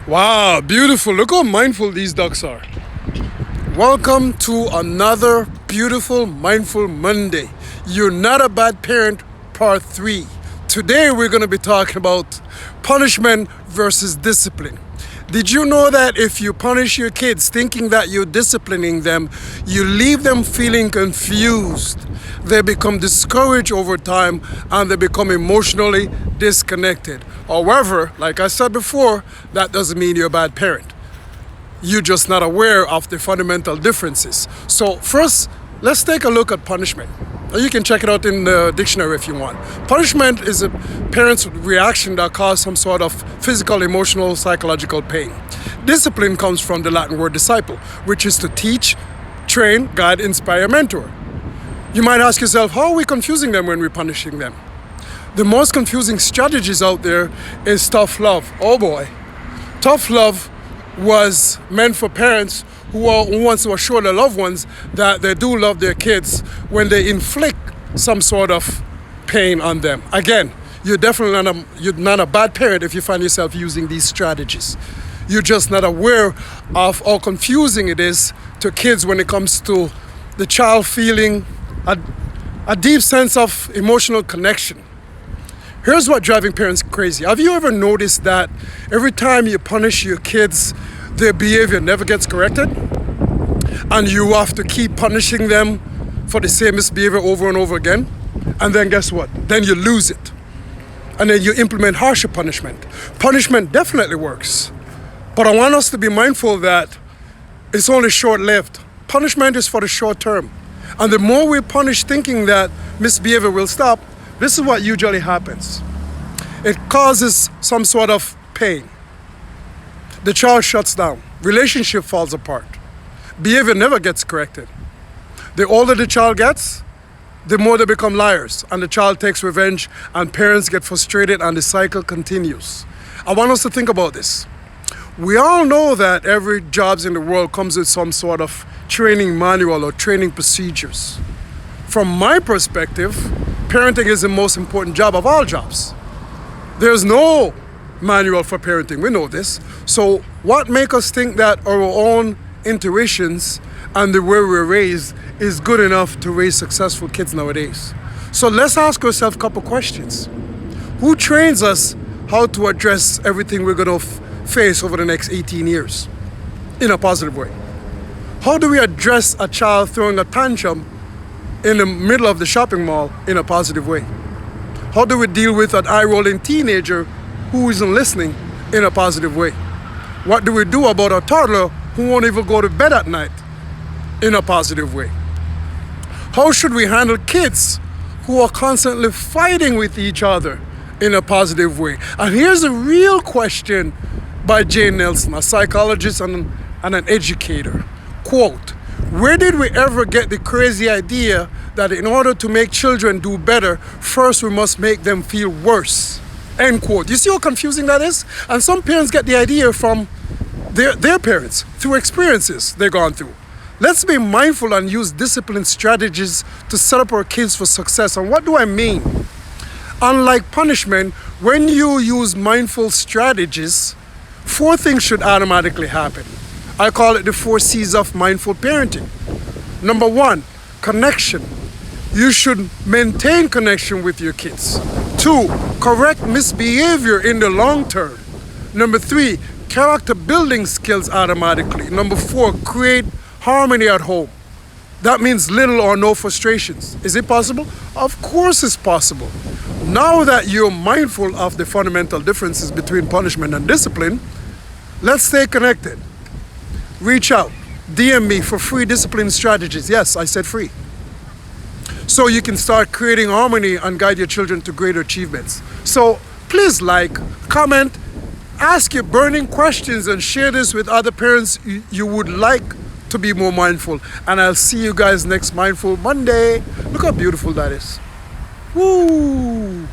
Wow, beautiful. Look how mindful these ducks are. Welcome to another beautiful Mindful Monday. You're not a bad parent, part 3. Today we're going to be talking about punishment versus discipline. Did you know that if you punish your kids thinking that you're disciplining them, you leave them feeling confused? They become discouraged over time and they become emotionally disconnected. However, like I said before, that doesn't mean you're a bad parent. You're just not aware of the fundamental differences. So first, let's take a look at punishment. You can check it out in the dictionary if you want. Punishment is a parent's reaction that causes some sort of physical, emotional, psychological pain. Discipline comes from the Latin word disciple, which is to teach, train, guide, inspire, mentor. You might ask yourself, how are we confusing them when we're punishing them? The most confusing strategies out there is tough love. Oh boy. Tough love was meant for parents who wants to assure their loved ones that they do love their kids when they inflict some sort of pain on them. Again, you're definitely not a bad parent if you find yourself using these strategies. You're just not aware of how confusing it is to kids when it comes to the child feeling a deep sense of emotional connection. Here's what driving parents crazy. Have you ever noticed that every time you punish your kids, their behavior never gets corrected? And you have to keep punishing them for the same misbehavior over and over again? And then guess what? Then you lose it. And then you implement harsher punishment. Punishment definitely works. But I want us to be mindful that it's only short-lived. Punishment is for the short term. And the more we punish thinking that misbehavior will stop, this is what usually happens. It causes some sort of pain. The child shuts down. Relationship falls apart. Behavior never gets corrected. The older the child gets, the more they become liars. And the child takes revenge and parents get frustrated and the cycle continues. I want us to think about this. We all know that every job in the world comes with some sort of training manual or training procedures. From my perspective, parenting is the most important job of all jobs. There's no manual for parenting, we know this. So what makes us think that our own intuitions and the way we're raised is good enough to raise successful kids nowadays? So let's ask ourselves a couple questions. Who trains us how to address everything we're going to face over the next 18 years in a positive way? How do we address a child throwing a tantrum in the middle of the shopping mall in a positive way? How do we deal with an eye-rolling teenager who isn't listening in a positive way? What do we do about a toddler who won't even go to bed at night in a positive way? How should we handle kids who are constantly fighting with each other in a positive way? And here's a real question by Jane Nelson, a psychologist and an educator. Quote, "Where did we ever get the crazy idea that in order to make children do better, first we must make them feel worse?" End quote. You see how confusing that is? And some parents get the idea from their parents through experiences they've gone through. Let's be mindful and use discipline strategies to set up our kids for success. And what do I mean? Unlike punishment, when you use mindful strategies, 4 things should automatically happen. I call it the 4 C's of mindful parenting. Number 1, connection. You should maintain connection with your kids. 2, correct misbehavior in the long term. Number 3, character building skills automatically. Number 4, create harmony at home. That means little or no frustrations. Is it possible? Of course it's possible. Now that you're mindful of the fundamental differences between punishment and discipline, let's stay connected. Reach out, DM me for free discipline strategies. Yes, I said free. So you can start creating harmony and guide your children to greater achievements. So please like, comment, ask your burning questions and share this with other parents you would like to be more mindful. And I'll see you guys next Mindful Monday. Look how beautiful that is. Woo!